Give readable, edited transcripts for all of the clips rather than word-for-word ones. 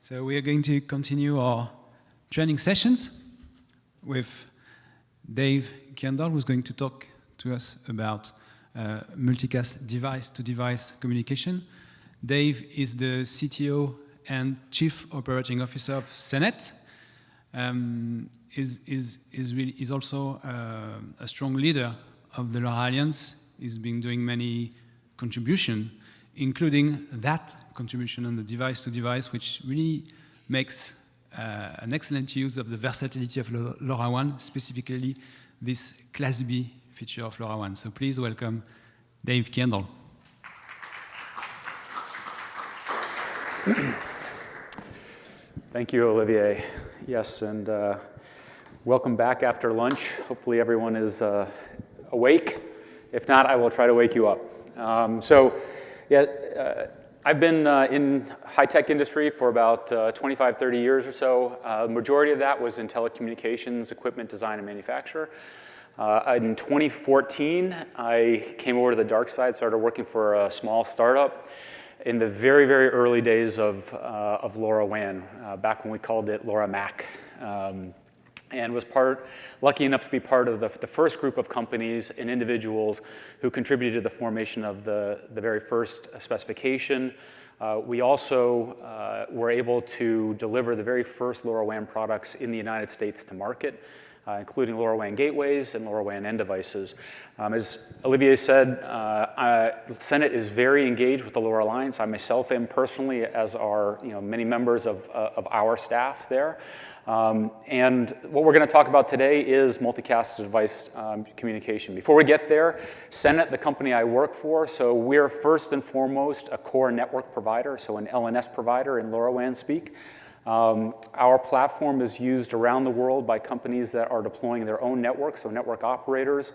So we are going to continue our training sessions with Dave Kjendal, who's going to talk to us about multicast device-to-device communication. Dave is the CTO and Chief Operating Officer of Senet. Is also a strong leader of the LoRa Alliance. He's been doing many contributions, including that contribution on the device-to-device, which really makes an excellent use of the versatility of LoRaWAN, specifically this Class B feature of LoRaWAN. So please welcome Dave Kjendal. Thank you, Olivier. Yes, and welcome back after lunch. Hopefully everyone is awake. If not, I will try to wake you up. I've been in high-tech industry for about 25, 30 years or so. The majority of that was in telecommunications, equipment design, and manufacture. In 2014, I came over to the dark side, started working for a small startup in the very, very early days of LoRaWAN, back when we called it LoRa Mac. And was lucky enough to be part of the first group of companies and individuals who contributed to the formation of the very first specification. We also were able to deliver the very first LoRaWAN products in the United States to market, including LoRaWAN gateways and LoRaWAN end devices. As Olivier said, Senet is very engaged with the LoRa Alliance. I myself am personally, as are many members of our staff there. And what we're going to talk about today is multicast device communication. Before we get there, Senet, the company I work for, so we're first and foremost a core network provider, so an LNS provider in LoRaWAN speak. Our platform is used around the world by companies that are deploying their own networks, so network operators,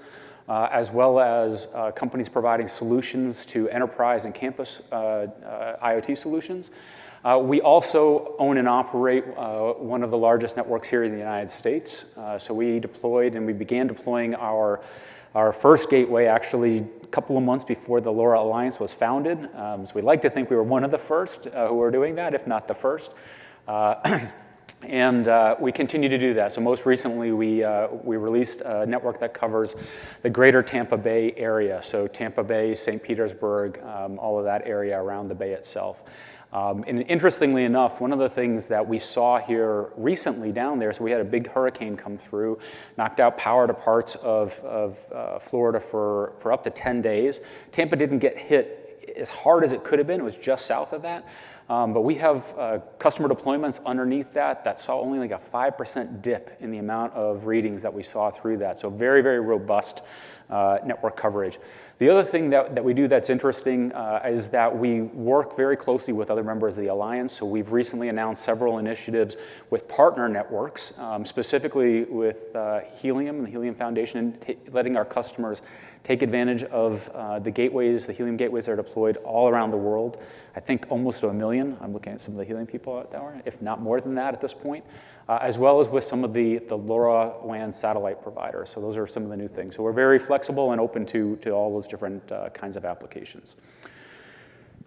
as well as companies providing solutions to enterprise and campus IoT solutions. We also own and operate one of the largest networks here in the United States. So we deployed and we began deploying our first gateway actually a couple of months before the LoRa Alliance was founded. So we like to think we were one of the first who were doing that, if not the first. And we continue to do that. So most recently, we released a network that covers the greater Tampa Bay area. So Tampa Bay, St. Petersburg, all of that area around the bay itself. And interestingly enough, one of the things that we saw here recently down there, so we had a big hurricane come through, knocked out power to parts of Florida for up to 10 days. Tampa didn't get hit as hard as it could have been. It was just south of that. But we have customer deployments underneath that saw only like a 5% dip in the amount of readings that we saw through that. So very, very robust network coverage. The other thing that we do that's interesting is that we work very closely with other members of the Alliance. So we've recently announced several initiatives with partner networks, specifically with Helium and the Helium Foundation, letting our customers take advantage of the gateways, the Helium gateways that are deployed all around the world. I think almost 1 million. I'm looking at some of the Helium people out there, if not more than that at this point, as well as with some of the LoRaWAN satellite providers. So those are some of the new things. So we're very flexible and open to all those different kinds of applications.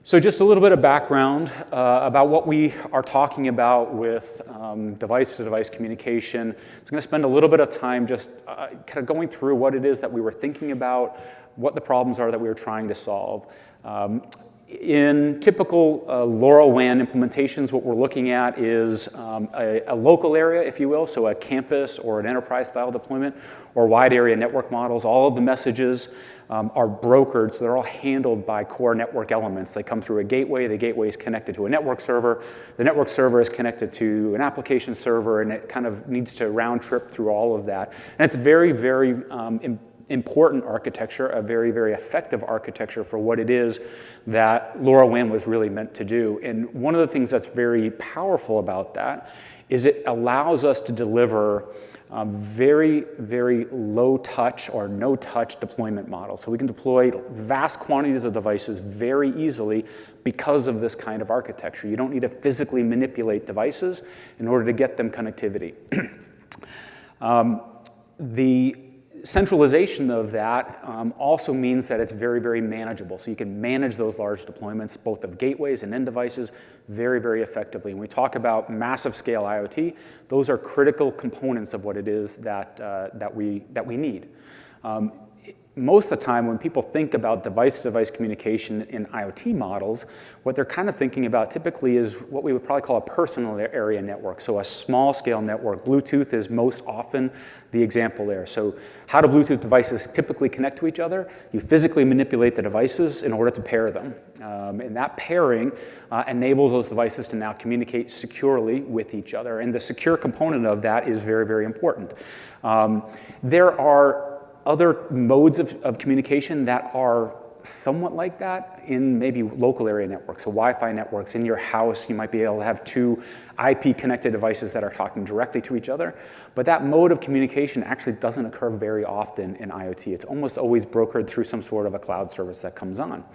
So just a little bit of background about what we are talking about with device-to-device communication. I'm going to spend a little bit of time just kind of going through what it is that we were thinking about, what the problems are that we were trying to solve. In typical LoRaWAN implementations, what we're looking at is a local area, if you will, so a campus or an enterprise-style deployment or wide area network models. All of the messages are brokered, so they're all handled by core network elements. They come through a gateway. The gateway is connected to a network server. The network server is connected to an application server, and it kind of needs to round trip through all of that. And it's very, very important architecture, a very, very effective architecture for what it is that LoRaWAN was really meant to do. And one of the things that's very powerful about that is it allows us to deliver very, very low touch or no touch deployment model. So we can deploy vast quantities of devices very easily because of this kind of architecture. You don't need to physically manipulate devices in order to get them connectivity. centralization of that also means that it's very, very manageable. So you can manage those large deployments, both of gateways and end devices, very, very effectively. When we talk about massive scale IoT, those are critical components of what it is that we need. Most of the time, when people think about device-to-device communication in IoT models, what they're kind of thinking about typically is what we would probably call a personal area network, so a small-scale network. Bluetooth is most often the example there. So how do Bluetooth devices typically connect to each other? You physically manipulate the devices in order to pair them. And that pairing enables those devices to now communicate securely with each other. And the secure component of that is very, very important. There are other modes of communication that are somewhat like that in maybe local area networks. So Wi-Fi networks in your house, you might be able to have two IP-connected devices that are talking directly to each other. But that mode of communication actually doesn't occur very often in IoT. It's almost always brokered through some sort of a cloud service that comes on.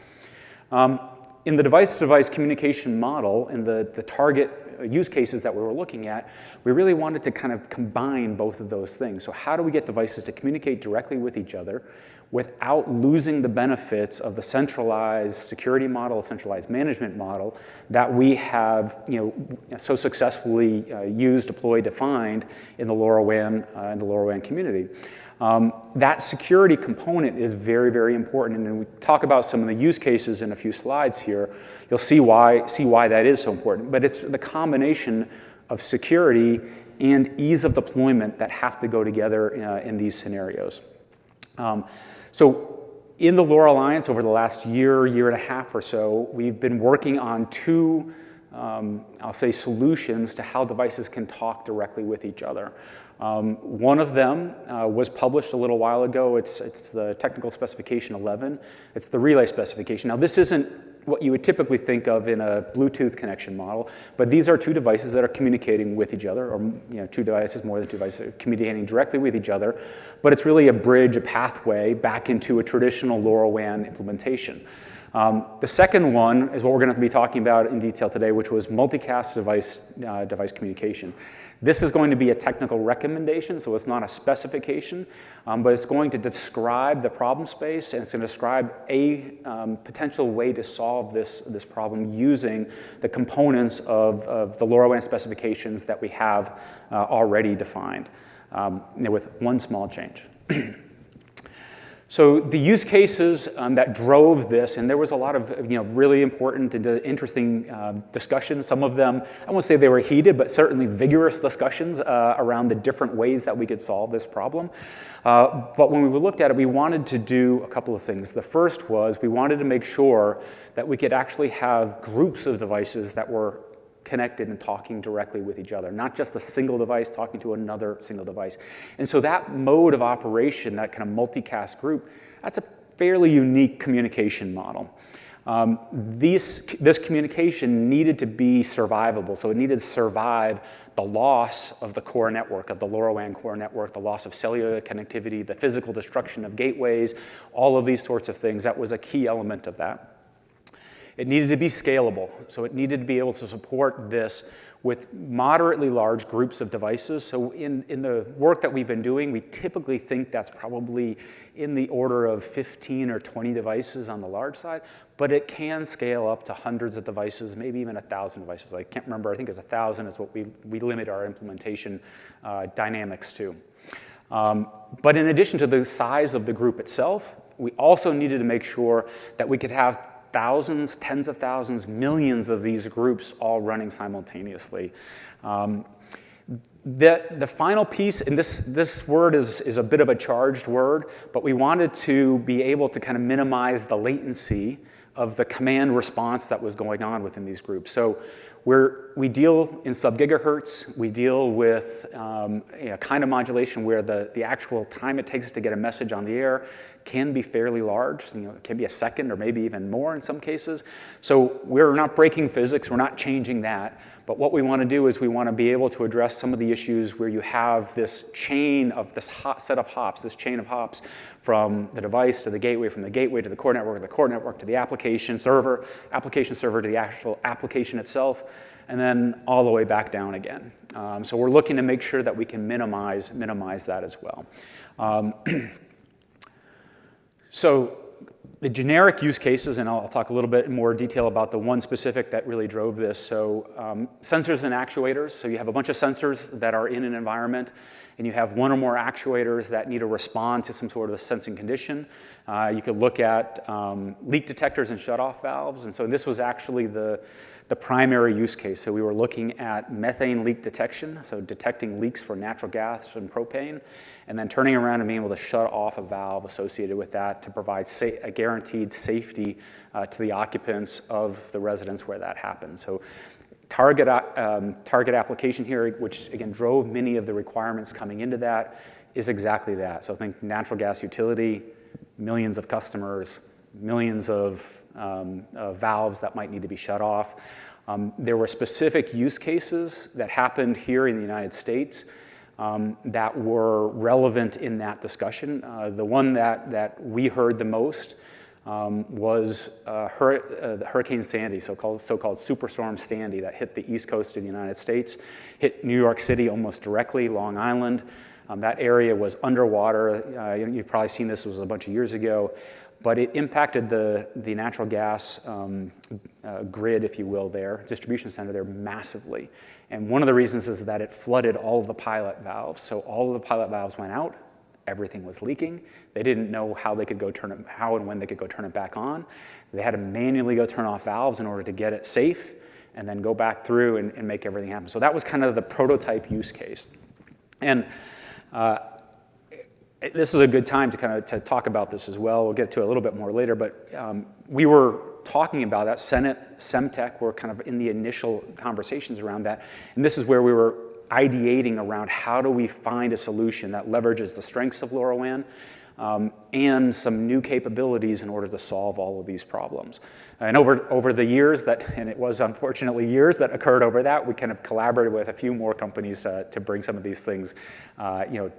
In the device-to-device communication model, in the target use cases that we were looking at, we really wanted to kind of combine both of those things. So how do we get devices to communicate directly with each other without losing the benefits of the centralized security model, centralized management model that we have so successfully used, deployed, defined in the LoRaWAN community? That security component is very, very important, and when we talk about some of the use cases in a few slides here, you'll see why that is so important. But it's the combination of security and ease of deployment that have to go together in these scenarios. So in the LoRa Alliance over the last year and a half or so, we've been working on two, I'll say, solutions to how devices can talk directly with each other. One of them was published a little while ago. It's the technical specification 11. It's the relay specification. Now, this isn't what you would typically think of in a Bluetooth connection model, but these are two devices that are communicating with each other, or two devices, more than two devices, communicating directly with each other. But it's really a bridge, a pathway back into a traditional LoRaWAN implementation. The second one is what we're going to be talking about in detail today, which was multicast device communication. This is going to be a technical recommendation, so it's not a specification, but it's going to describe the problem space, and it's going to describe a potential way to solve this problem using the components of the LoRaWAN specifications that we have already defined, with one small change. So the use cases that drove this, and there was a lot of really important and interesting discussions. Some of them, I won't say they were heated, but certainly vigorous discussions around the different ways that we could solve this problem. But when we looked at it, we wanted to do a couple of things. The first was we wanted to make sure that we could actually have groups of devices that were connected and talking directly with each other, not just a single device talking to another single device. And so that mode of operation, that kind of multicast group, that's a fairly unique communication model. This communication needed to be survivable, so it needed to survive the loss of the core network, of the LoRaWAN core network, the loss of cellular connectivity, the physical destruction of gateways, all of these sorts of things. That was a key element of that. It needed to be scalable, so it needed to be able to support this with moderately large groups of devices. So in the work that we've been doing, we typically think that's probably in the order of 15 or 20 devices on the large side, but it can scale up to hundreds of devices, maybe even 1,000 devices. I can't remember, I think it's 1,000 is what we limit our implementation dynamics to. But in addition to the size of the group itself, we also needed to make sure that we could have thousands, tens of thousands, millions of these groups all running simultaneously. The final piece, and this word is a bit of a charged word, but we wanted to be able to kind of minimize the latency of the command response that was going on within these groups. So we deal in sub-gigahertz. We deal with kind of modulation where the actual time it takes to get a message on the air can be fairly large. It can be a second or maybe even more in some cases. So we're not breaking physics, we're not changing that. But what we want to do is we want to be able to address some of the issues where you have this chain of this set of hops, this chain of hops from the device to the gateway, from the gateway to the core network to the application server to the actual application itself, and then all the way back down again. So we're looking to make sure that we can minimize that as well. So the generic use cases, and I'll talk a little bit in more detail about the one specific that really drove this. So sensors and actuators. So you have a bunch of sensors that are in an environment, and you have one or more actuators that need to respond to some sort of a sensing condition. You could look at leak detectors and shutoff valves. And so this was actually the primary use case. So we were looking at methane leak detection, so detecting leaks for natural gas and propane, and then turning around and being able to shut off a valve associated with that to provide a guaranteed safety to the occupants of the residence where that happens. So target application here, which again drove many of the requirements coming into that, is exactly that. So think natural gas utility, millions of customers, millions of valves that might need to be shut off. There were specific use cases that happened here in the United States that were relevant in that discussion. The one that we heard the most was Hurricane Sandy, so-called Superstorm Sandy, that hit the east coast of the United States, hit New York City almost directly, Long Island. That area was underwater. You've probably seen this, was a bunch of years ago. But it impacted the natural gas grid, if you will, there, distribution center there, massively. And one of the reasons is that it flooded all of the pilot valves. So all of the pilot valves went out. Everything was leaking. They didn't know how and when they could go turn it back on. They had to manually go turn off valves in order to get it safe, and then go back through and make everything happen. So that was kind of the prototype use case. And this is a good time to talk about this as well. We'll get to it a little bit more later, but we were talking about that. Senet, Semtech were kind of in the initial conversations around that, and this is where we were ideating around how do we find a solution that leverages the strengths of LoRaWAN and some new capabilities in order to solve all of these problems. And over the years and it was unfortunately years that occurred over that, we kind of collaborated with a few more companies to bring some of these things to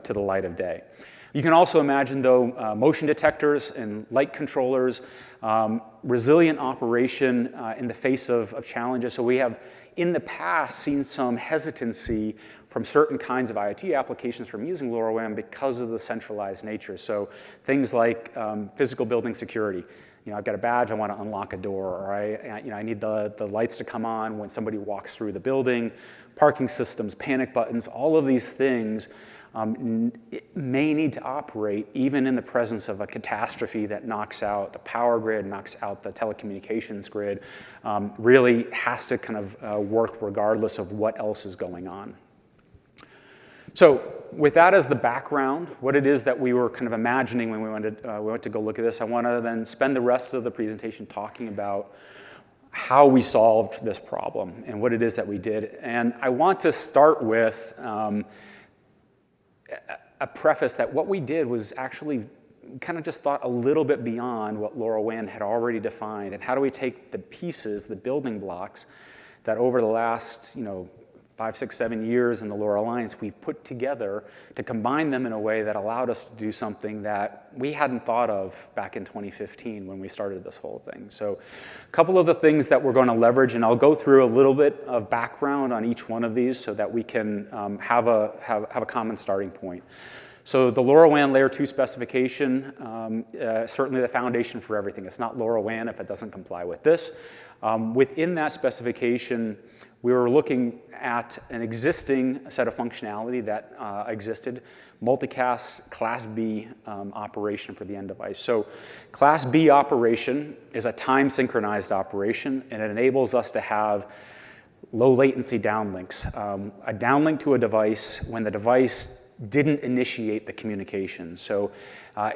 the light of day. You can also imagine, though, motion detectors and light controllers, resilient operation in the face of challenges. So we have, in the past, seen some hesitancy from certain kinds of IoT applications from using LoRaWAN because of the centralized nature. So things like physical building security. I've got a badge, I want to unlock a door, or I need the lights to come on when somebody walks through the building, parking systems, panic buttons, all of these things may need to operate even in the presence of a catastrophe that knocks out the power grid, knocks out the telecommunications grid, really has to kind of work regardless of what else is going on. So with that as the background, what it is that we were kind of imagining when we went to go look at this, I want to then spend the rest of the presentation talking about how we solved this problem and what it is that we did. And I want to start with a preface that what we did was actually kind of just thought a little bit beyond what LoRaWAN had already defined, and how do we take the pieces, the building blocks, that over the last 5, 6, 7 years in the LoRa Alliance we've put together to combine them in a way that allowed us to do something that we hadn't thought of back in 2015 when we started this whole thing. So a couple of the things that we're going to leverage, and I'll go through a little bit of background on each one of these so that we can have a common starting point. So the LoRaWAN Layer 2 specification, certainly the foundation for everything. It's not LoRaWAN if it doesn't comply with this. Within that specification, we were looking at an existing set of functionality that existed, multicast Class B operation for the end device. So Class B operation is a time-synchronized operation, and it enables us to have low-latency downlinks. A downlink to a device when the device didn't initiate the communication. So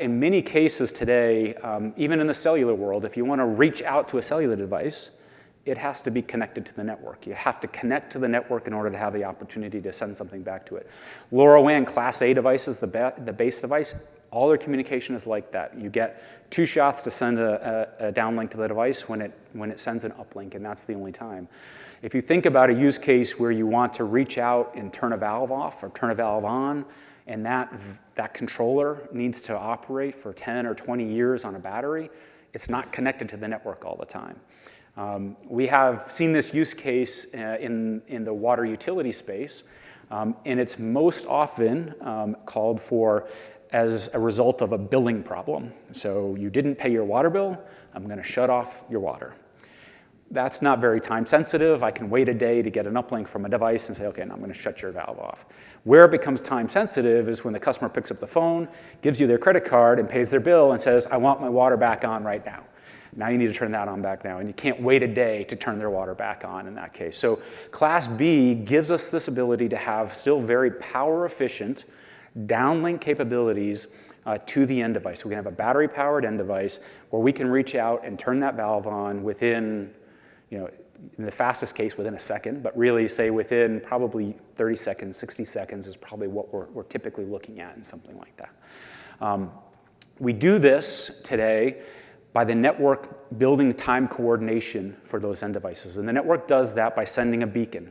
in many cases today, even in the cellular world, if you want to reach out to a cellular device, it has to be connected to the network. You have to connect to the network in order to have the opportunity to send something back to it. LoRaWAN Class A devices, the base device, all their communication is like that. You get 2 shots to send a downlink to the device when it sends an uplink, and that's the only time. If you think about a use case where you want to reach out and turn a valve off or turn a valve on, and that controller needs to operate for 10 or 20 years on a battery, it's not connected to the network all the time. We have seen this use case in the water utility space, and it's most often called for as a result of a billing problem. So you didn't pay your water bill, I'm going to shut off your water. That's not very time sensitive. I can wait a day to get an uplink from a device and say, okay, now I'm going to shut your valve off. Where it becomes time sensitive is when the customer picks up the phone, gives you their credit card, and pays their bill and says, I want my water back on right now. Now you need to turn that on back now, and you can't wait a day to turn their water back on in that case. So Class B gives us this ability to have still very power efficient downlink capabilities to the end device. So we can have a battery powered end device where we can reach out and turn that valve on within, in the fastest case within a second, but really say within probably 30 seconds, 60 seconds is probably what we're typically looking at in something like that. We do this today by the network building time coordination for those end devices. And the network does that by sending a beacon.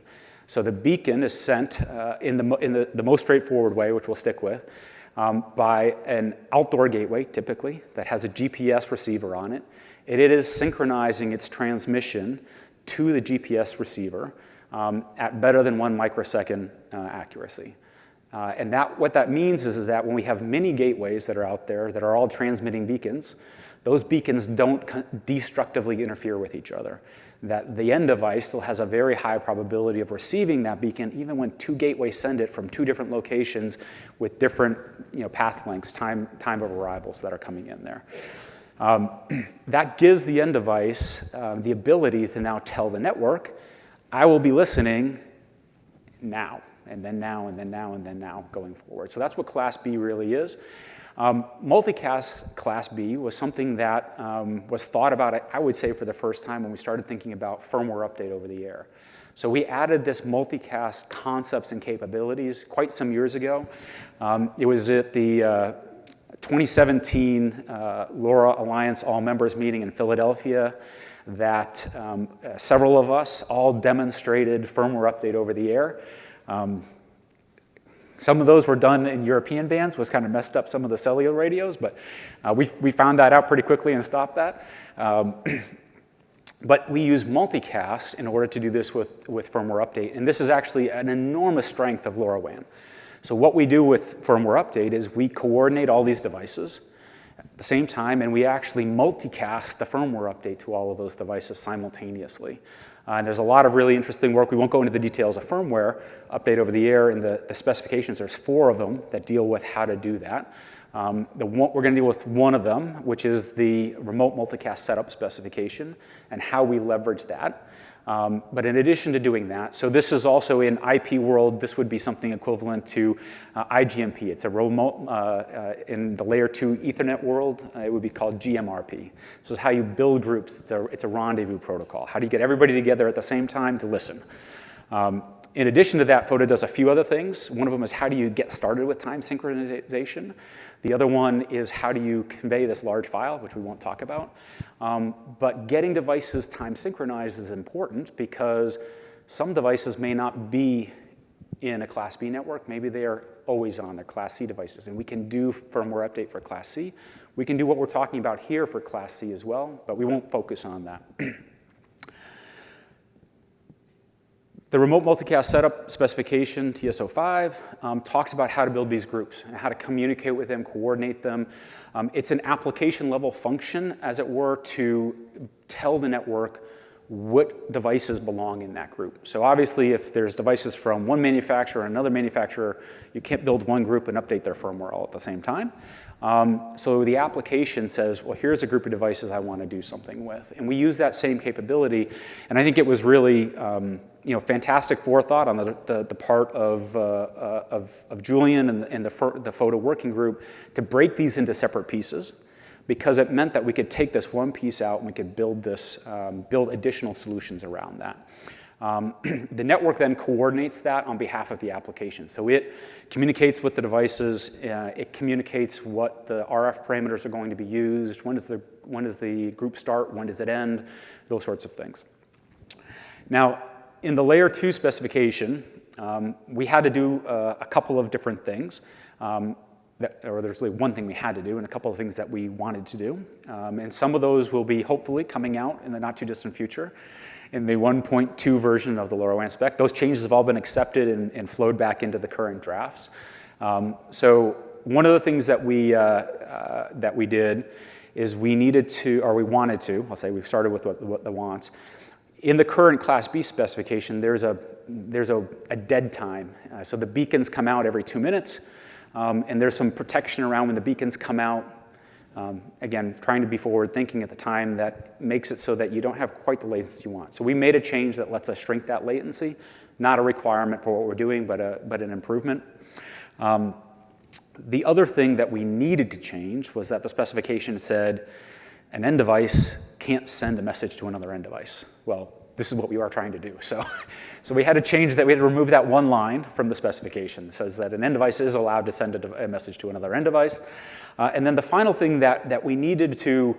So the beacon is sent in the most straightforward way, which we'll stick with, by an outdoor gateway, typically, that has a GPS receiver on it. It is synchronizing its transmission to the GPS receiver at better than 1 microsecond accuracy. And what that means is that when we have many gateways that are out there that are all transmitting beacons, those beacons don't destructively interfere with each other. That the end device still has a very high probability of receiving that beacon even when 2 gateways send it from 2 different locations with different path lengths, time of arrivals that are coming in there. That gives the end device the ability to now tell the network, I will be listening now, and then now, and then now, and then now going forward. So that's what Class B really is. Multicast Class B was something that was thought about, I would say, for the first time when we started thinking about firmware update over the air. So we added this multicast concepts and capabilities quite some years ago. It was at the 2017 LoRa Alliance All Members meeting in Philadelphia that several of us all demonstrated firmware update over the air. Some of those were done in European bands, was kind of messed up some of the cellular radios, but we found that out pretty quickly and stopped that. But we use multicast in order to do this with firmware update, and this is actually an enormous strength of LoRaWAN. So what we do with firmware update is we coordinate all these devices at the same time, and we actually multicast the firmware update to all of those devices simultaneously. And there's a lot of really interesting work. We won't go into the details of firmware update over the air in the specifications. There's 4 of them that deal with how to do that. We're going to deal with one of them, which is the remote multicast setup specification and how we leverage that. But in addition to doing that, so this is also in IP world, this would be something equivalent to IGMP. It's a remote, in the layer 2 Ethernet world, it would be called GMRP. This is how you build groups. It's a rendezvous protocol. How do you get everybody together at the same time to listen? In addition to that, FOTA does a few other things. One of them is how do you get started with time synchronization? The other one is how do you convey this large file, which we won't talk about. But getting devices time synchronized is important because some devices may not be in a Class B network. Maybe they are always on their Class C devices. And we can do firmware update for Class C. We can do what we're talking about here for Class C as well, but we won't focus on that. The remote multicast setup specification, TS05, talks about how to build these groups and how to communicate with them, coordinate them. It's an application level function, as it were, to tell the network what devices belong in that group. So obviously, if there's devices from one manufacturer or another manufacturer, you can't build one group and update their firmware all at the same time. So the application says, well, here's a group of devices I want to do something with. And we use that same capability. And I think it was really fantastic forethought on the part of Julian and the FOTA working group to break these into separate pieces. because it meant that we could take this one piece out and we could build build additional solutions around that. The network then coordinates that on behalf of the application. So it communicates with the devices, it communicates what the RF parameters are going to be used, when does the group start, when does it end, those sorts of things. Now, in the layer 2 specification, we had to do a couple of different things. Or there's really one thing we had to do and a couple of things that we wanted to do. And some of those will be hopefully coming out in the not too distant future in the 1.2 version of the LoRaWAN spec. Those changes have all been accepted and flowed back into the current drafts. So one of the things that we did is we needed to, or we wanted to, I'll say we've started with what the wants. In the current Class B specification, there's a dead time. So the beacons come out every 2 minutes, and there's some protection around when the beacons come out. Again, trying to be forward thinking at the time that makes it so that you don't have quite the latency you want. So we made a change that lets us shrink that latency, not a requirement for what we're doing, but an improvement. The other thing that we needed to change was that the specification said an end device can't send a message to another end device. Well, this is what we are trying to do. So we had to change that. We had to remove that one line from the specification that says that an end device is allowed to send a message to another end device. And then the final thing that we needed to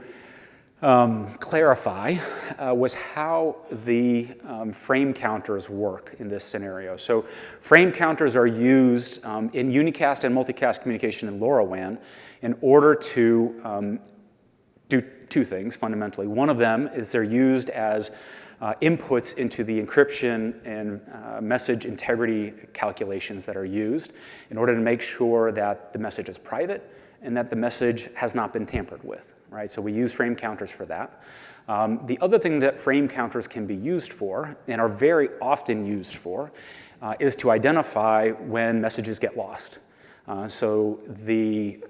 clarify was how the frame counters work in this scenario. So frame counters are used in unicast and multicast communication in LoRaWAN in order to do two things fundamentally. One of them is they're used as inputs into the encryption and message integrity calculations that are used in order to make sure that the message is private and that the message has not been tampered with, right? So we use frame counters for that. The other thing that frame counters can be used for, and are very often used for, is to identify when messages get lost. So the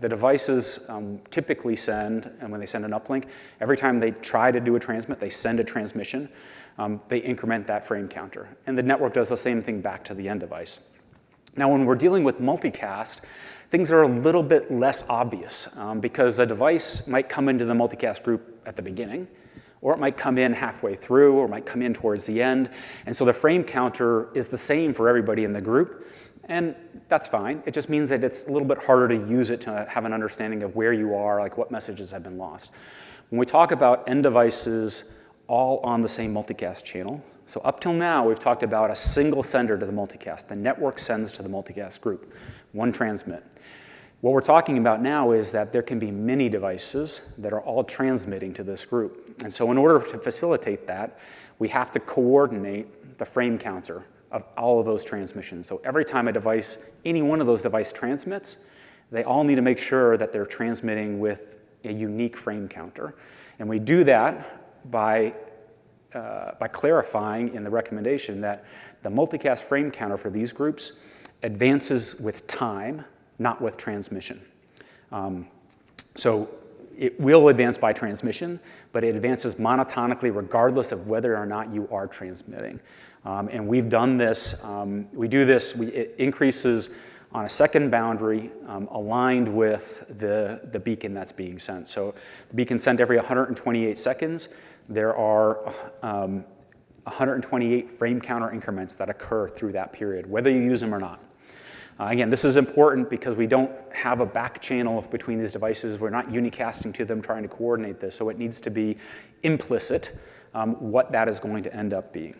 devices typically send, and when they send an uplink, every time they try to do a transmit, they send a transmission, they increment that frame counter. And the network does the same thing back to the end device. Now, when we're dealing with multicast, things are a little bit less obvious because a device might come into the multicast group at the beginning, or it might come in halfway through, or it might come in towards the end. And so the frame counter is the same for everybody in the group. And that's fine. It just means that it's a little bit harder to use it to have an understanding of where you are, like what messages have been lost. When we talk about end devices all on the same multicast channel, so up till now, we've talked about a single sender to the multicast. The network sends to the multicast group, one transmit. What we're talking about now is that there can be many devices that are all transmitting to this group. And so in order to facilitate that, we have to coordinate the frame counter of all of those transmissions. So every time a device, any one of those devices transmits, they all need to make sure that they're transmitting with a unique frame counter. And we do that by clarifying in the recommendation that the multicast frame counter for these groups advances with time, not with transmission. So it will advance by transmission, but it advances monotonically regardless of whether or not you are transmitting. And we've done this, it increases on a second boundary aligned with the beacon that's being sent. So the beacon sent every 128 seconds. There are 128 frame counter increments that occur through that period, whether you use them or not. Again, this is important because we don't have a back channel between these devices. We're not unicasting to them trying to coordinate this, so it needs to be implicit what that is going to end up being.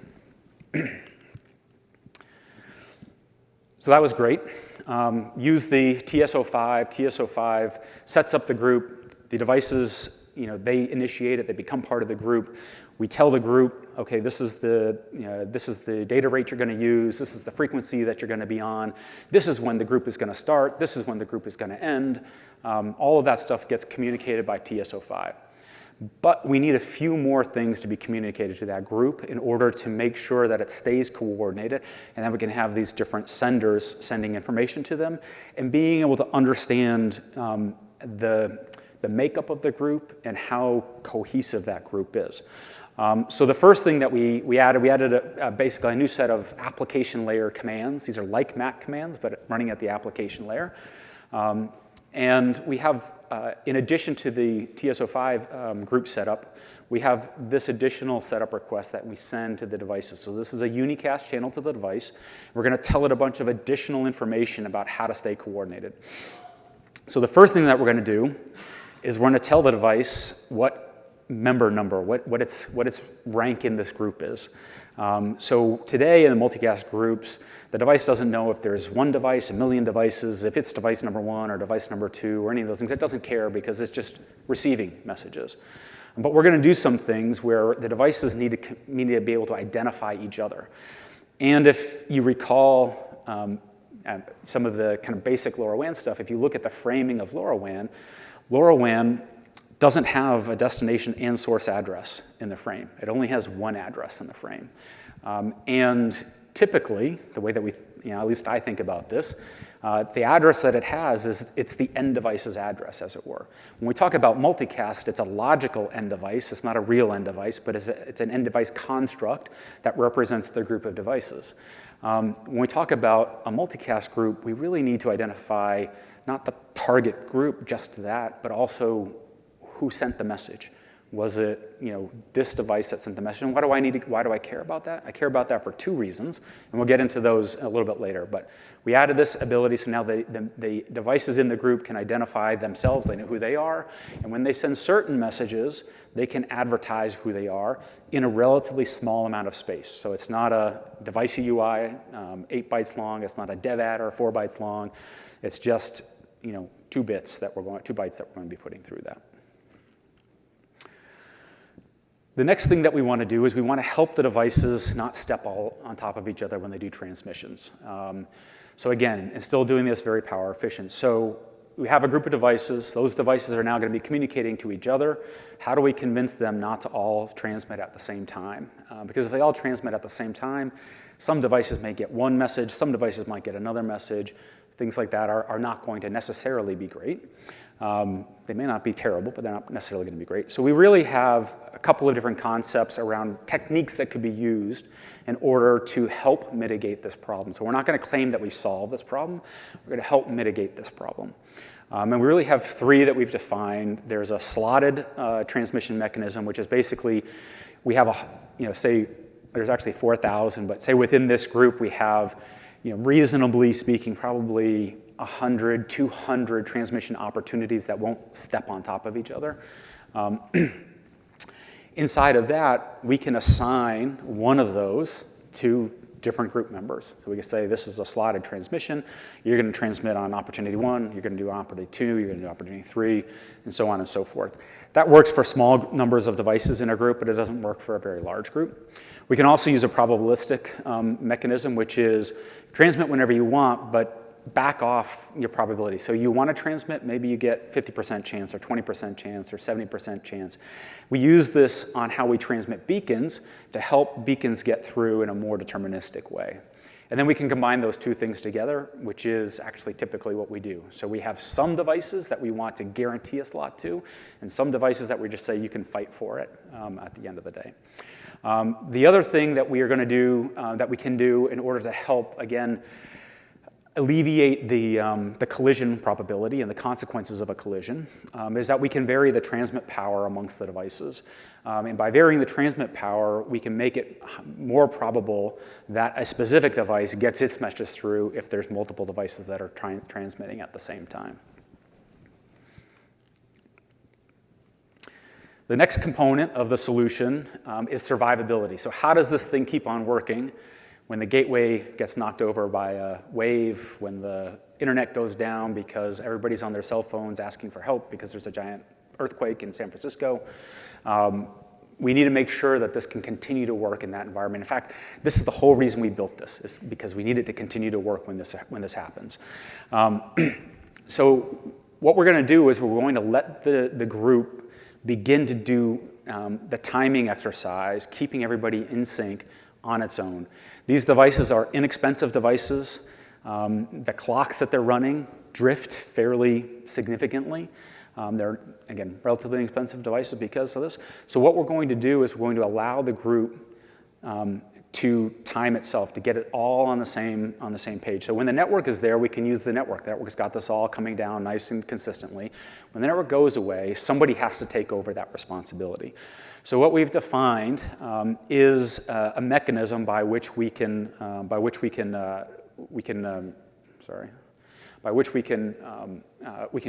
So that was great. Use the TSO5. TSO5 sets up the group. The devices, they initiate it. They become part of the group. We tell the group, okay, this is the data rate you're going to use. This is the frequency that you're going to be on. This is when the group is going to start. This is when the group is going to end. All of that stuff gets communicated by TSO5. But we need a few more things to be communicated to that group in order to make sure that it stays coordinated and that we can have these different senders sending information to them and being able to understand the makeup of the group and how cohesive that group is. So the first thing that we added basically a new set of application layer commands. These are like MAC commands, but running at the application layer. And we have, in addition to the TS05 group setup, we have this additional setup request that we send to the devices. So this is a unicast channel to the device. We're going to tell it a bunch of additional information about how to stay coordinated. So the first thing that we're going to do is we're going to tell the device what member number, what its rank in this group is. So today in the multicast groups, the device doesn't know if there's one device, a million devices, if it's device number 1 or device number 2 or any of those things. It doesn't care because it's just receiving messages. But we're going to do some things where the devices need to be able to identify each other. And if you recall some of the kind of basic LoRaWAN stuff, if you look at the framing of LoRaWAN, LoRaWAN doesn't have a destination and source address in the frame. It only has one address in the frame. And typically, the way that we, at least I think about this, the address that it has it's the end device's address, as it were. When we talk about multicast, it's a logical end device. It's not a real end device, but it's an end device construct that represents the group of devices. When we talk about a multicast group, we really need to identify not the target group, just that, but also who sent the message. Was it, this device that sent the message? And why do I care about that? I care about that for 2 reasons, and we'll get into those a little bit later. But we added this ability, so now the devices in the group can identify themselves. They know who they are, and when they send certain messages, they can advertise who they are in a relatively small amount of space. So it's not a device UI, 8 bytes long. It's not a dev adder, 4 bytes long. It's just 2 bytes that we're going to be putting through that. The next thing that we want to do is we want to help the devices not step all on top of each other when they do transmissions. So again, and still doing this very power efficient. So we have a group of devices. Those devices are now going to be communicating to each other. How do we convince them not to all transmit at the same time? Because if they all transmit at the same time, some devices may get one message, some devices might get another message. Things like that are not going to necessarily be great. They may not be terrible, but they're not necessarily going to be great. So we really have a couple of different concepts around techniques that could be used in order to help mitigate this problem. So we're not going to claim that we solve this problem. We're going to help mitigate this problem. And we really have 3 that we've defined. There's a slotted transmission mechanism, which is basically we have say there's actually 4,000, but say within this group we have, reasonably speaking, probably 100, 200 transmission opportunities that won't step on top of each other. Inside of that, we can assign one of those to different group members. So we can say this is a slotted transmission. You're going to transmit on opportunity 1. You're going to do opportunity 2. You're going to do opportunity 3, and so on and so forth. That works for small numbers of devices in a group, but it doesn't work for a very large group. We can also use a probabilistic mechanism, which is transmit whenever you want, but back off your probability. So you want to transmit, maybe you get 50% chance or 20% chance or 70% chance. We use this on how we transmit beacons to help beacons get through in a more deterministic way. And then we can combine those 2 things together, which is actually typically what we do. So we have some devices that we want to guarantee a slot to, and some devices that we just say you can fight for it at the end of the day. The other thing that we are going to do, that we can do in order to help, again, alleviate the collision probability and the consequences of a collision is that we can vary the transmit power amongst the devices. And by varying the transmit power, we can make it more probable that a specific device gets its message through if there's multiple devices that are transmitting at the same time. The next component of the solution is survivability. So how does this thing keep on working when the gateway gets knocked over by a wave, when the internet goes down because everybody's on their cell phones asking for help because there's a giant earthquake in San Francisco? We need to make sure that this can continue to work in that environment. In fact, this is the whole reason we built this, is because we need it to continue to work when this happens. So what we're going to do is we're going to let the group begin to do the timing exercise, keeping everybody in sync on its own. These devices are inexpensive devices. The clocks that they're running drift fairly significantly. They're, again, relatively inexpensive devices because of this. So what we're going to do is we're going to allow the group to time itself, to get it all on the same page. So when the network is there, we can use the network. The network's got this all coming down nice and consistently. When the network goes away, somebody has to take over that responsibility. So what we've defined is a mechanism by which we can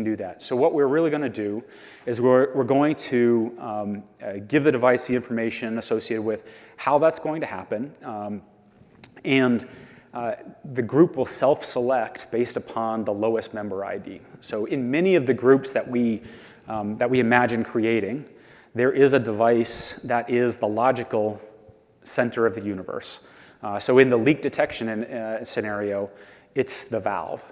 do that. So what we're really going to do is we're going to give the device the information associated with how that's going to happen, and the group will self-select based upon the lowest member ID. So in many of the groups that we imagine creating, there is a device that is the logical center of the universe. So in the leak detection scenario, it's the valve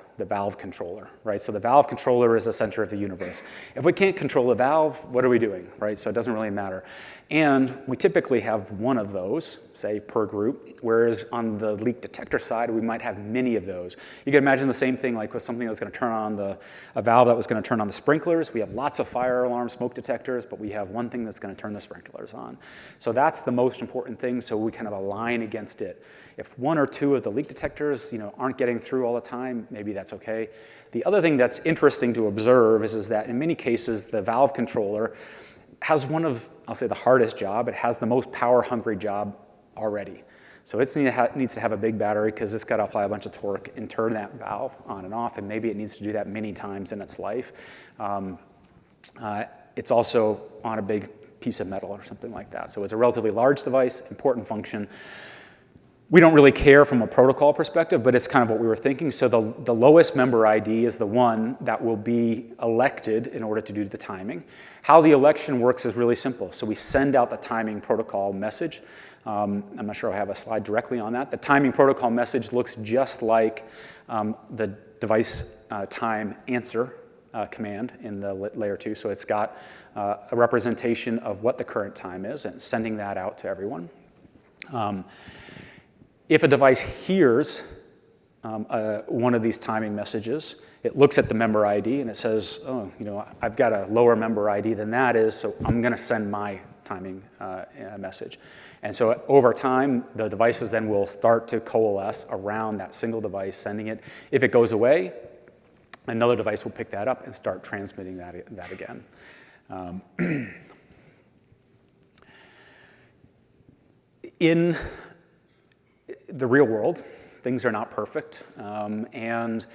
controller, right? So the valve controller is the center of the universe. If we can't control the valve, what are we doing, right? So it doesn't really matter. And we typically have one of those, say, per group, whereas on the leak detector side, we might have many of those. You can imagine the same thing like with something that's going to turn on a valve that was going to turn on the sprinklers. We have lots of fire alarm smoke detectors, but we have one thing that's going to turn the sprinklers on. So that's the most important thing, so we kind of align against it. If one or two of the leak detectors, aren't getting through all the time, maybe that's okay. The other thing that's interesting to observe is that in many cases, the valve controller has one of, I'll say, the hardest job. It has the most power-hungry job already. So it needs to have a big battery because it's got to apply a bunch of torque and turn that valve on and off, and maybe it needs to do that many times in its life. It's also on a big piece of metal or something like that. So it's a relatively large device, important function. We don't really care from a protocol perspective, but it's kind of what we were thinking. So the lowest member ID is the one that will be elected in order to do the timing. How the election works is really simple. So we send out the timing protocol message. I'm not sure I have a slide directly on that. The timing protocol message looks just like the device time answer command in the layer 2. So it's got a representation of what the current time is and sending that out to everyone. If a device hears one of these timing messages, it looks at the member ID and it says, oh, I've got a lower member ID than that is, so I'm going to send my timing message. And so over time, the devices then will start to coalesce around that single device, sending it. If it goes away, another device will pick that up and start transmitting that again. In the real world, things are not perfect, and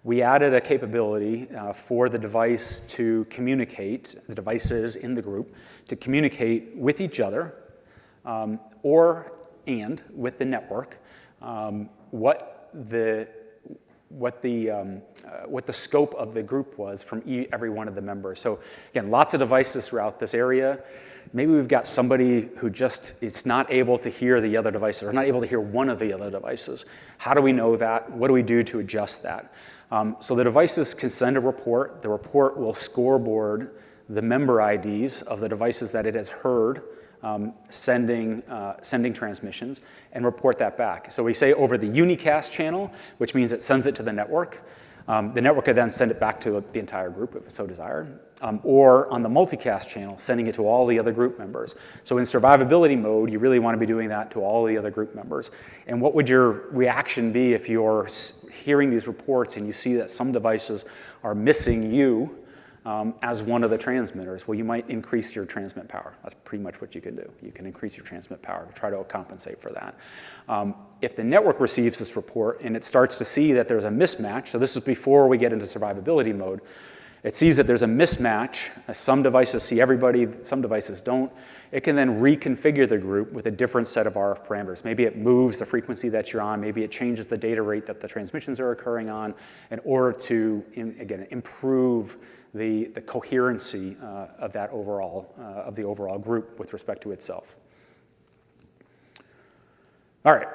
we added a capability for the device to communicate, the devices in the group, to communicate with each other and with the network what the scope of the group was from every one of the members. So again, lots of devices throughout this area. Maybe we've got somebody who just is not able to hear the other devices or not able to hear one of the other devices. How do we know that? What do we do to adjust that? So the devices can send a report. The report will scoreboard the member IDs of the devices that it has heard sending transmissions and report that back. So we say over the unicast channel, which means it sends it to the network. The network could then send it back to the entire group if it's so desired, or on the multicast channel, sending it to all the other group members. So in survivability mode, you really want to be doing that to all the other group members. And what would your reaction be if you're hearing these reports and you see that some devices are missing you as one of the transmitters? Well, you might increase your transmit power. That's pretty much what you can do. You can increase your transmit power to try to compensate for that. If the network receives this report and it starts to see that there's a mismatch, so this is before we get into survivability mode, it sees that there's a mismatch. Some devices see everybody, some devices don't. It can then reconfigure the group with a different set of RF parameters. Maybe it moves the frequency that you're on. Maybe it changes the data rate that the transmissions are occurring on in order to, again, improve the coherency of that overall, of the overall group with respect to itself. All right.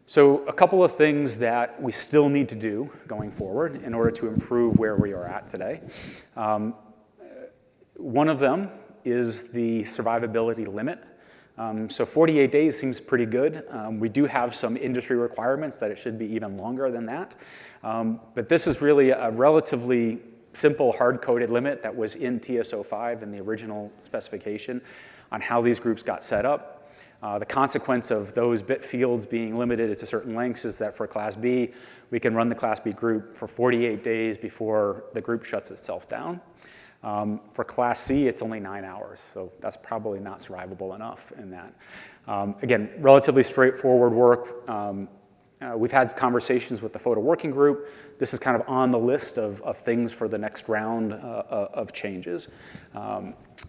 So a couple of things that we still need to do going forward in order to improve where we are at today. One of them is the survivability limit. So 48 days seems pretty good. We do have some industry requirements that it should be even longer than that. But this is really a relatively simple hard-coded limit that was in TS05 in the original specification. on how these groups got set up. The consequence of those bit fields being limited to certain lengths is that for Class B, we can run the Class B group for 48 days before the group shuts itself down. For Class C, it's only 9 hours, so that's probably not survivable enough in that. Again, relatively straightforward work. We've had conversations with the photo working group. This is kind of on the list of things for the next round of changes.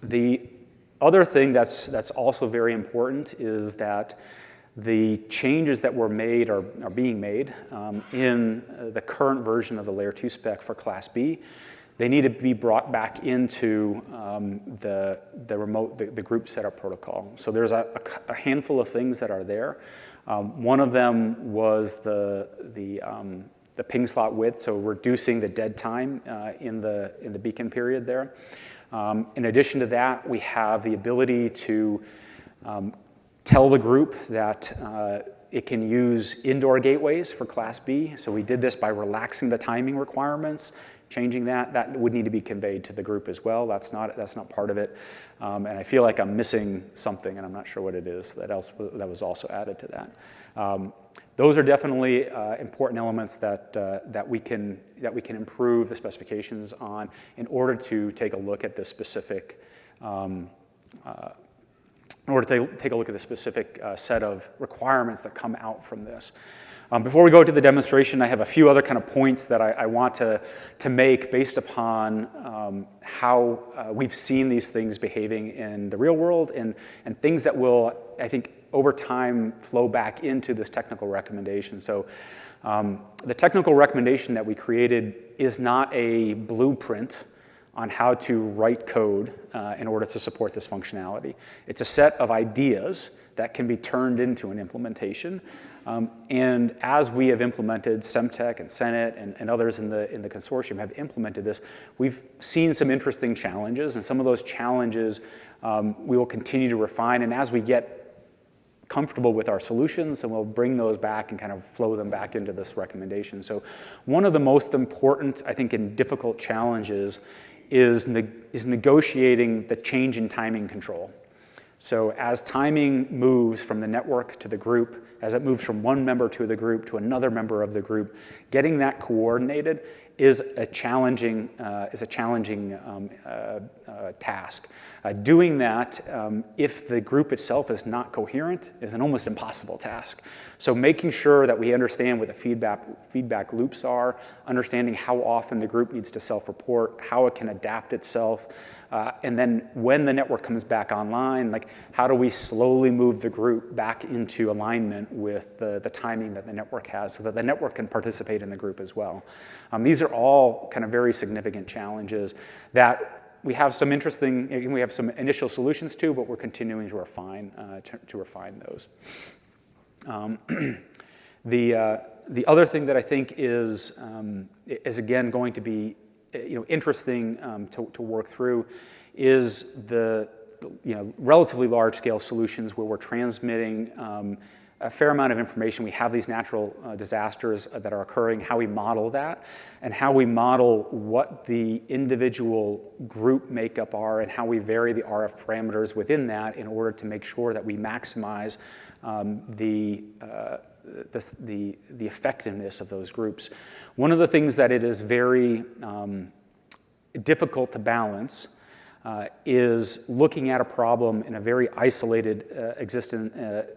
The other thing that's also very important is that the changes that were made are being made in the current version of the Layer 2 spec for Class B. They need to be brought back into the group setup protocol. So there's a handful of things that are there. One of them was the ping slot width, so reducing the dead time in the beacon period there. In addition to that, we have the ability to tell the group that it can use indoor gateways for Class B. So we did this by relaxing the timing requirements, changing that. That would need to be conveyed to the group as well. That's not part of it. And I feel like I'm missing something, and I'm not sure what it is that was also added to that. Those are definitely important elements that we can improve the specifications on in order to take a look at the specific set of requirements that come out from this. Before we go to the demonstration, I have a few other kind of points that I want to make based upon how we've seen these things behaving in the real world and things that will, I think, over time flow back into this technical recommendation. So the technical recommendation that we created is not a blueprint on how to write code in order to support this functionality. It's a set of ideas that can be turned into an implementation. And as we have implemented, Semtech and Senet and others in the consortium have implemented this, we've seen some interesting challenges, and some of those challenges we will continue to refine. And as we get comfortable with our solutions, and we'll bring those back and kind of flow them back into this recommendation. So one of the most important, I think, and difficult challenges is negotiating the change in timing control. So as timing moves from the network to the group, as it moves from one member to the group to another member of the group, getting that coordinated is a challenging task. Doing that, if the group itself is not coherent, is an almost impossible task. So making sure that we understand what the feedback loops are, understanding how often the group needs to self-report, how it can adapt itself, and then when the network comes back online, like how do we slowly move the group back into alignment with the timing that the network has so that the network can participate in the group as well. These are all kind of very significant challenges that we have some initial solutions to, but we're continuing to refine those. The other thing that I think is again going to be interesting to work through is the relatively large-scale solutions where we're transmitting a fair amount of information. We have these natural disasters that are occurring, how we model that, and how we model what the individual group makeup are and how we vary the RF parameters within that in order to make sure that we maximize the effectiveness of those groups. One of the things that it is very difficult to balance is looking at a problem in a very isolated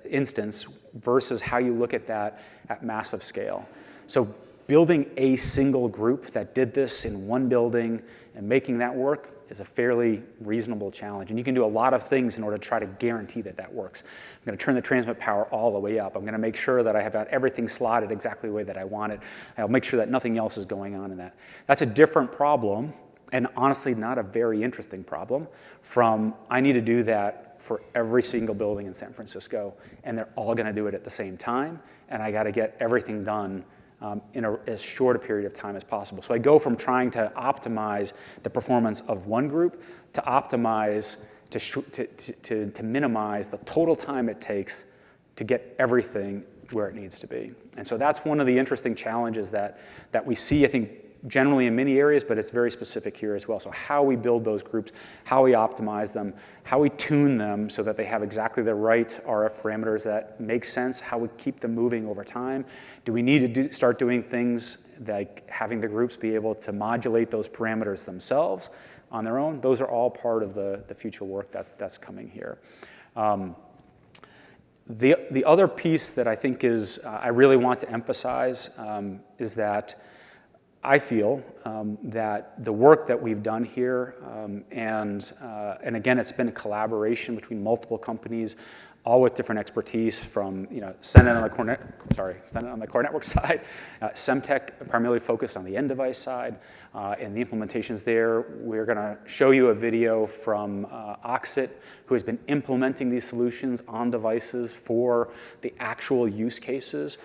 instance versus how you look at that at massive scale. So building a single group that did this in one building and making that work is a fairly reasonable challenge. And you can do a lot of things in order to try to guarantee that that works. I'm going to turn the transmit power all the way up. I'm going to make sure that I have got everything slotted exactly the way that I want it. I'll make sure that nothing else is going on in that. That's a different problem, and honestly not a very interesting problem, from I need to do that for every single building in San Francisco, and they're all going to do it at the same time, and I got to get everything done in as short a period of time as possible. So I go from trying to optimize the performance of one group to optimize to minimize the total time it takes to get everything where it needs to be. And so that's one of the interesting challenges that we see, I think, generally in many areas, but it's very specific here as well. So how we build those groups, how we optimize them, how we tune them so that they have exactly the right RF parameters that make sense, how we keep them moving over time. Do we need to start doing things like having the groups be able to modulate those parameters themselves on their own? Those are all part of the future work that's coming here. The other piece that I think is, I really want to emphasize is that I feel that the work that we've done here, and again, it's been a collaboration between multiple companies, all with different expertise from, Senet on the core network side, Semtech primarily focused on the end device side, and the implementations there. We're going to show you a video from Oxen, who has been implementing these solutions on devices for the actual use cases,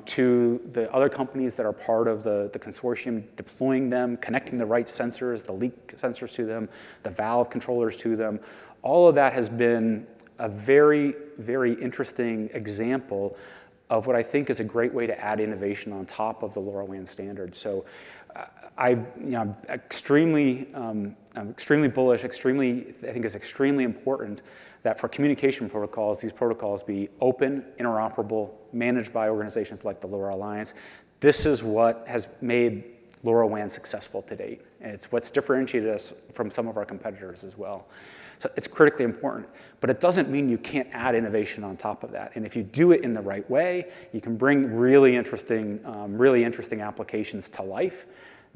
to the other companies that are part of the consortium, deploying them, connecting the right sensors, the leak sensors to them, the valve controllers to them. All of that has been a very, very interesting example of what I think is a great way to add innovation on top of the LoRaWAN standard. So I'm extremely bullish, I think it's extremely important that for communication protocols, these protocols be open, interoperable, managed by organizations like the LoRa Alliance. This is what has made LoRaWAN successful to date. And it's what's differentiated us from some of our competitors as well. So it's critically important, but it doesn't mean you can't add innovation on top of that. And if you do it in the right way, you can bring really interesting applications to life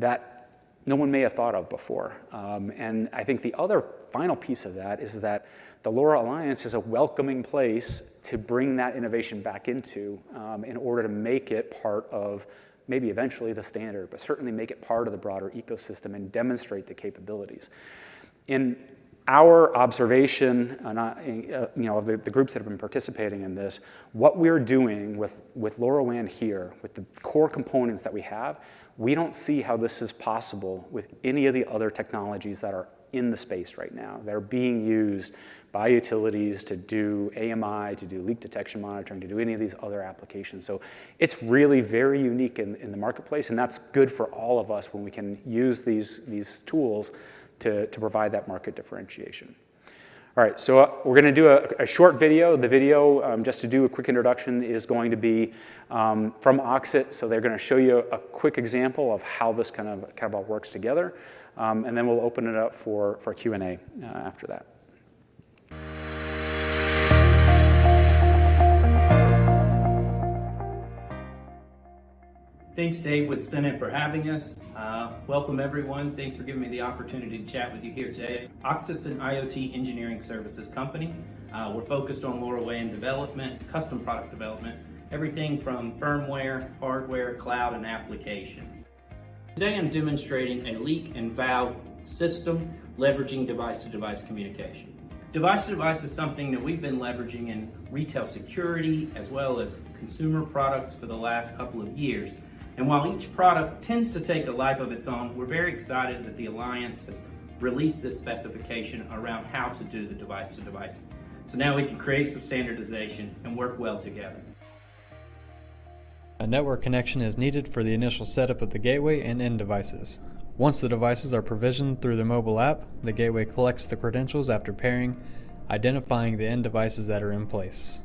that no one may have thought of before. And I think the other final piece of that is that the LoRa Alliance is a welcoming place to bring that innovation back into in order to make it part of maybe eventually the standard, but certainly make it part of the broader ecosystem and demonstrate the capabilities. In our observation, of the groups that have been participating in this, what we're doing with LoRaWAN here, with the core components that we have, we don't see how this is possible with any of the other technologies that are in the space right now, that are being used by utilities to do AMI, to do leak detection monitoring, to do any of these other applications. So it's really very unique in the marketplace, and that's good for all of us when we can use these tools to provide that market differentiation. All right, so we're going to do a short video. The video, just to do a quick introduction, is going to be from Oxen. So they're going to show you a quick example of how this kind of all works together, and then we'll open it up for Q&A after that. Thanks, Dave, with Senet for having us. Welcome, everyone. Thanks for giving me the opportunity to chat with you here today. Oxen's an IoT engineering services company. We're focused on LoRaWAN development, custom product development, everything from firmware, hardware, cloud, and applications. Today, I'm demonstrating a leak and valve system leveraging device-to-device communication. Device-to-device is something that we've been leveraging in retail security as well as consumer products for the last couple of years. And while each product tends to take a life of its own, we're very excited that the Alliance has released this specification around how to do the device-to-device. So now we can create some standardization and work well together. A network connection is needed for the initial setup of the gateway and end devices. Once the devices are provisioned through the mobile app, the gateway collects the credentials after pairing, identifying the end devices that are in place.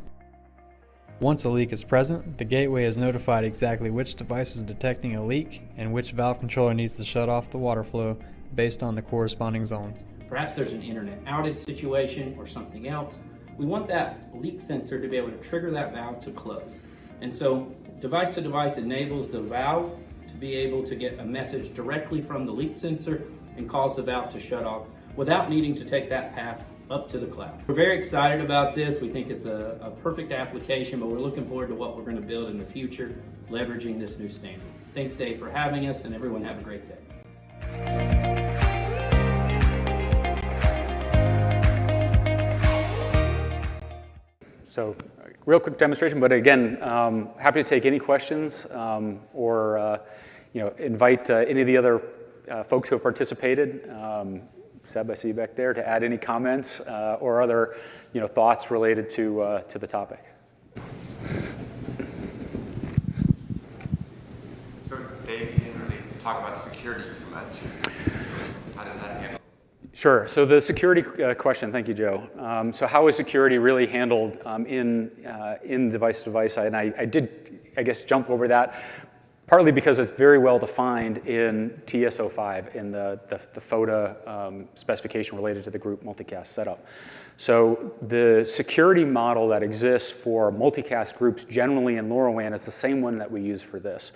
Once a leak is present, the gateway is notified exactly which device is detecting a leak and which valve controller needs to shut off the water flow based on the corresponding zone. Perhaps there's an internet outage situation or something else. We want that leak sensor to be able to trigger that valve to close. And so device-to-device enables the valve to be able to get a message directly from the leak sensor and cause the valve to shut off without needing to take that path up to the cloud. We're very excited about this. We think it's a perfect application, but we're looking forward to what we're going to build in the future, leveraging this new standard. Thanks, Dave, for having us, and everyone have a great day. So, real quick demonstration, but again, happy to take any questions or invite any of the other folks who have participated. Seb, I see you back there, to add any comments or other thoughts related to the topic. So, Dave, you didn't really talk about security too much. How does that handle? Sure. So the security question, thank you, Joe. So how is security really handled in device-to-device? And I did, I guess, jump over that, partly because it's very well defined in TS05, in the FOTA specification related to the group multicast setup. So the security model that exists for multicast groups generally in LoRaWAN is the same one that we use for this.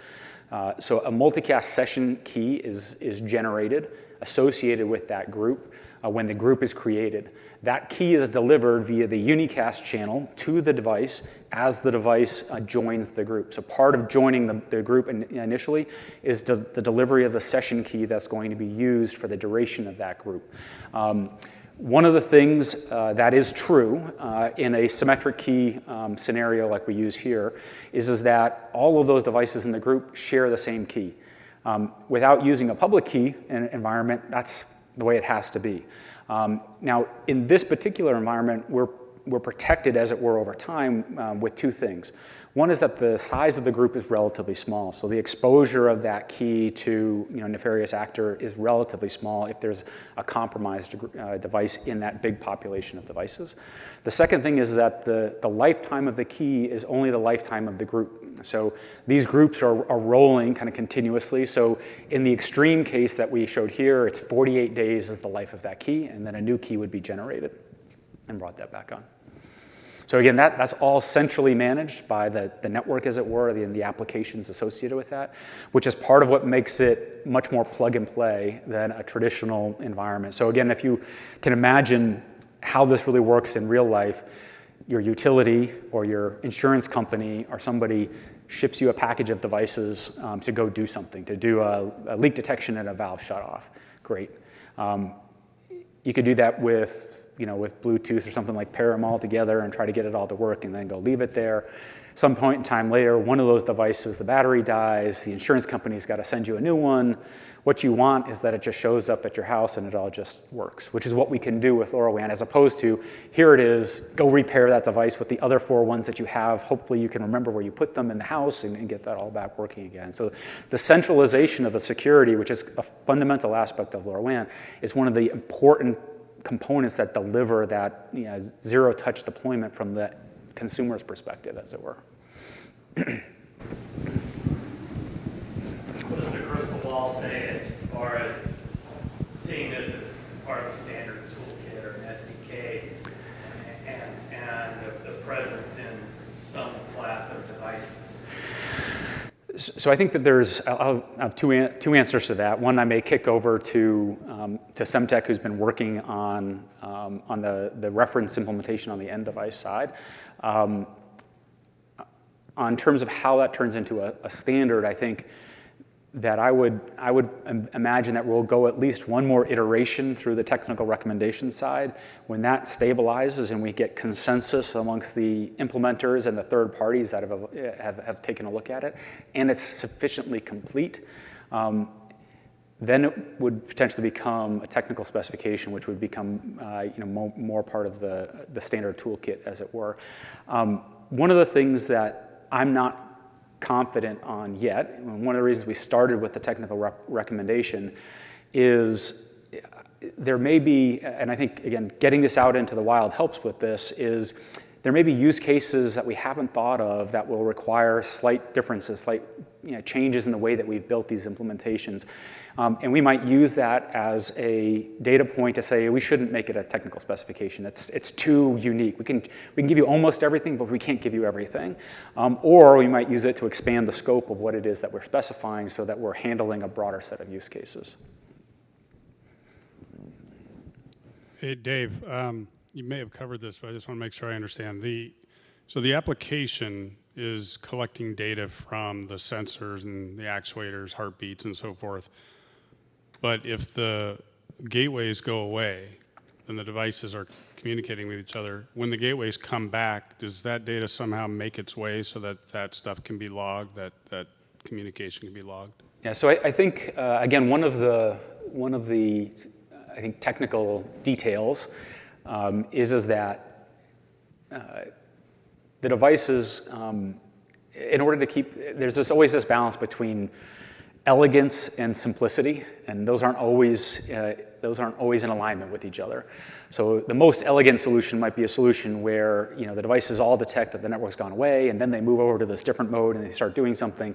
So a multicast session key is generated associated with that group when the group is created. That key is delivered via the unicast channel to the device as the device joins the group. So part of joining the group initially is the delivery of the session key that's going to be used for the duration of that group. One of the things that is true in a symmetric key scenario like we use here is that all of those devices in the group share the same key. Without using a public key environment, that's the way it has to be. Now, in this particular environment, we're protected, as it were, over time with two things. One is that the size of the group is relatively small, so the exposure of that key to nefarious actor is relatively small if there's a compromised device in that big population of devices. The second thing is that the lifetime of the key is only the lifetime of the group. So these groups are rolling kind of continuously. So in the extreme case that we showed here, it's 48 days is the life of that key, and then a new key would be generated and brought that back on. So again, that's all centrally managed by the network, as it were, the applications associated with that, which is part of what makes it much more plug and play than a traditional environment. So again, if you can imagine how this really works in real life, your utility or your insurance company or somebody ships you a package of devices to go do something, to do a leak detection and a valve shut off. Great. You could do that with Bluetooth or something, like pair them all together and try to get it all to work and then go leave it there. Some point in time later, one of those devices, the battery dies, the insurance company's got to send you a new one. What you want is that it just shows up at your house and it all just works, which is what we can do with LoRaWAN, as opposed to, here it is, go repair that device with the other 4 ones that you have. Hopefully you can remember where you put them in the house and get that all back working again. So the centralization of the security, which is a fundamental aspect of LoRaWAN, is one of the important components that deliver that zero-touch deployment from the consumer's perspective, as it were. What does the crystal ball say as far as seeing this as part of a standard toolkit or an SDK and the presence in some class of devices? So I think that I'll have two answers to that. One, I may kick over to Semtech, who's been working on the reference implementation on the end device side. On terms of how that turns into a standard, I think that I would imagine that we'll go at least one more iteration through the technical recommendation side. When that stabilizes and we get consensus amongst the implementers and the third parties that have taken a look at it, and it's sufficiently complete, then it would potentially become a technical specification, which would become more part of the standard toolkit, as it were. One of the things that I'm not confident on yet, and one of the reasons we started with the technical recommendation, is there may be, and I think, again, getting this out into the wild helps with this, is there may be use cases that we haven't thought of that will require slight differences, slight changes in the way that we've built these implementations. And we might use that as a data point to say we shouldn't make it a technical specification. It's too unique. We can give you almost everything, but we can't give you everything. Or we might use it to expand the scope of what it is that we're specifying so that we're handling a broader set of use cases. Hey, Dave, you may have covered this, but I just want to make sure I understand. So the application is collecting data from the sensors and the actuators, heartbeats, and so forth. But if the gateways go away, then the devices are communicating with each other. When the gateways come back, does that data somehow make its way so that that stuff can be logged, that communication can be logged? Yeah, so I think, again, one of the I think technical details is that the devices, in order to keep, there's always this balance between elegance and simplicity, and those aren't always in alignment with each other. So the most elegant solution might be a solution where the devices all detect that the network's gone away, and then they move over to this different mode and they start doing something.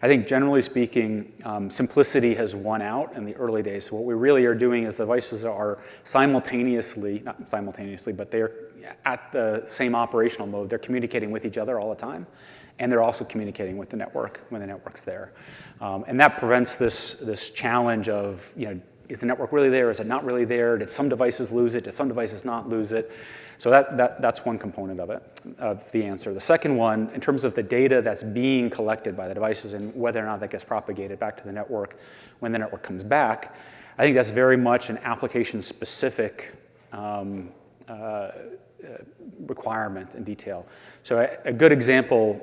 I think generally speaking, simplicity has won out in the early days. So what we really are doing is the devices are simultaneously, not simultaneously, but they're at the same operational mode. They're communicating with each other all the time, and they're also communicating with the network when the network's there. And that prevents this challenge of, is the network really there? Is it not really there? Did some devices lose it? Did some devices not lose it? So that's one component of it, of the answer. The second one, in terms of the data that's being collected by the devices and whether or not that gets propagated back to the network when the network comes back, I think that's very much an application-specific requirement and detail. So a good example,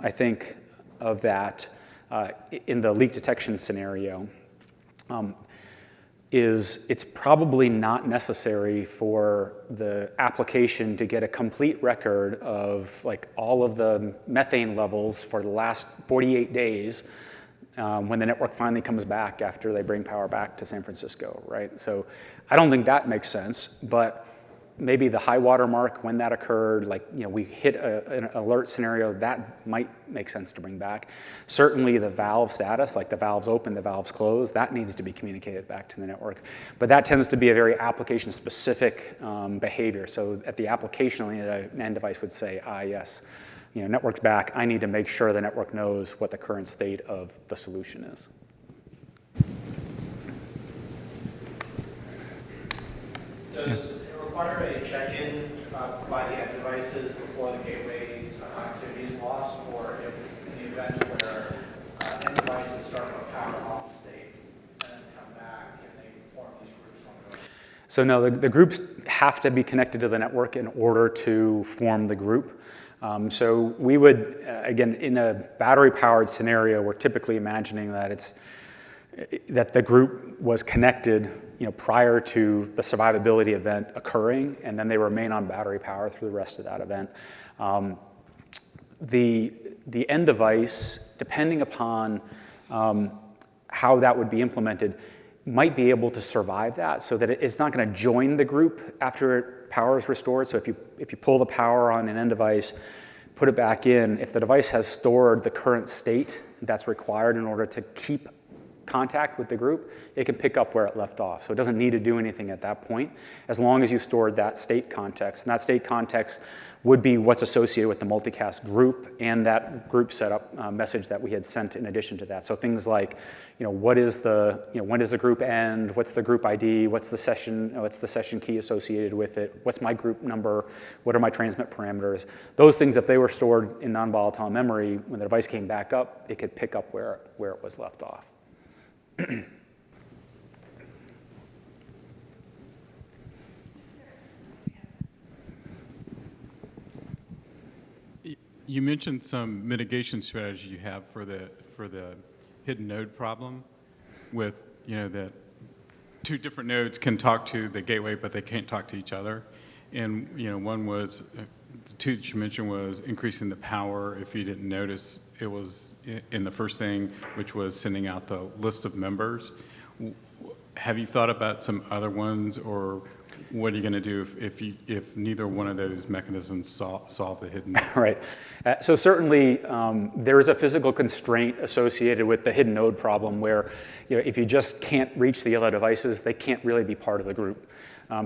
I think, of that in the leak detection scenario is it's probably not necessary for the application to get a complete record of all of the methane levels for the last 48 days when the network finally comes back after they bring power back to San Francisco, right? So I don't think that makes sense, but maybe the high water mark when that occurred, we hit an alert scenario, that might make sense to bring back. Certainly the valve status, like the valves open, the valves close, that needs to be communicated back to the network. But that tends to be a very application-specific behavior. So at the application, an end device would say, yes, network's back. I need to make sure the network knows what the current state of the solution is. Does it require a check-in by the end devices before the gateway's activity is lost, or if the event where end devices start a power off state and then come back, and they form these groups on their own? So no, the groups have to be connected to the network in order to form the group. So we would, again, in a battery-powered scenario, we're typically imagining that the group was connected prior to the survivability event occurring, and then they remain on battery power through the rest of that event. The end device, depending upon how that would be implemented, might be able to survive that so that it's not going to join the group after power is restored. So if you pull the power on an end device, put it back in, if the device has stored the current state that's required in order to keep contact with the group, it can pick up where it left off. So it doesn't need to do anything at that point, as long as you stored that state context. And that state context would be what's associated with the multicast group and that group setup message that we had sent in addition to that. So things like, when does the group end? What's the group ID? What's the session key associated with it? What's my group number? What are my transmit parameters? Those things, if they were stored in non-volatile memory, when the device came back up, it could pick up where it was left off. You mentioned some mitigation strategy you have for the hidden node problem, with that two different nodes can talk to the gateway, but they can't talk to each other. And one was the two that you mentioned was increasing the power. If you didn't notice, it was in the first thing, which was sending out the list of members. Have you thought about some other ones, or what are you going to do if neither one of those mechanisms solve the hidden node? Right. So certainly there is a physical constraint associated with the hidden node problem where if you just can't reach the other devices, they can't really be part of the group.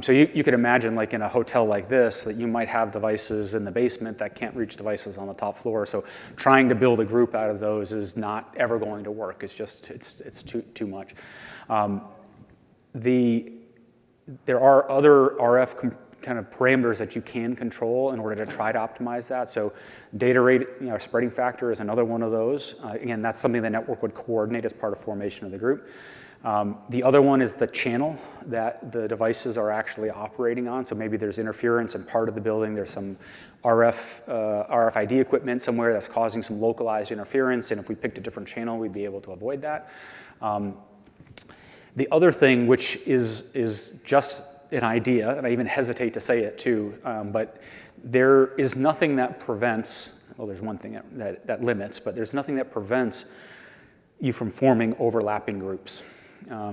So you could imagine, like in a hotel like this, that you might have devices in the basement that can't reach devices on the top floor. So trying to build a group out of those is not ever going to work. It's just it's too much. There are other RF kind of parameters that you can control in order to try to optimize that. So data rate, spreading factor is another one of those. Again, that's something the network would coordinate as part of formation of the group. The other one is the channel that the devices are actually operating on. So maybe there's interference in part of the building. There's some RFID equipment somewhere that's causing some localized interference. And if we picked a different channel, we'd be able to avoid that. The other thing, which is just an idea, and I even hesitate to say it too, but there is nothing that prevents, well, there's one thing that limits, but there's nothing that prevents you from forming overlapping groups.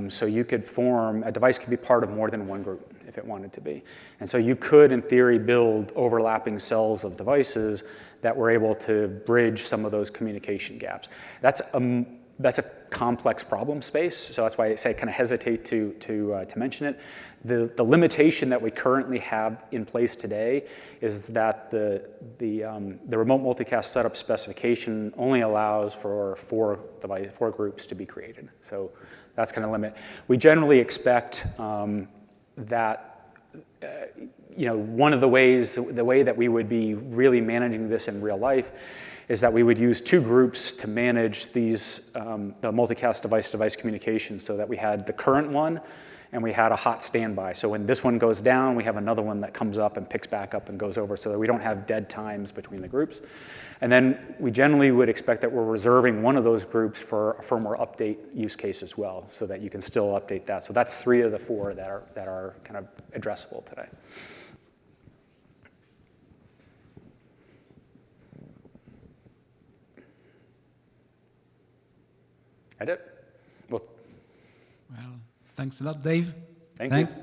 So you could form, a device could be part of more than one group if it wanted to be. And so you could, in theory, build overlapping cells of devices that were able to bridge some of those communication gaps. That's a complex problem space, so that's why I say I kind of hesitate to mention it. The limitation that we currently have in place today is that the remote multicast setup specification only allows for four groups to be created. So that's kind of limit. We generally expect that one of the ways, the way that we would be really managing this in real life is that we would use two groups to manage these, the multicast device-to-device communication, so that we had the current one and we had a hot standby. So when this one goes down, we have another one that comes up and picks back up and goes over, so that we don't have dead times between the groups. And then we generally would expect that we're reserving one of those groups for a firmware update use case as well, so that you can still update that. So that's 3 of the 4 that are kind of addressable today. I did. Well, thanks a lot, Dave. Thanks.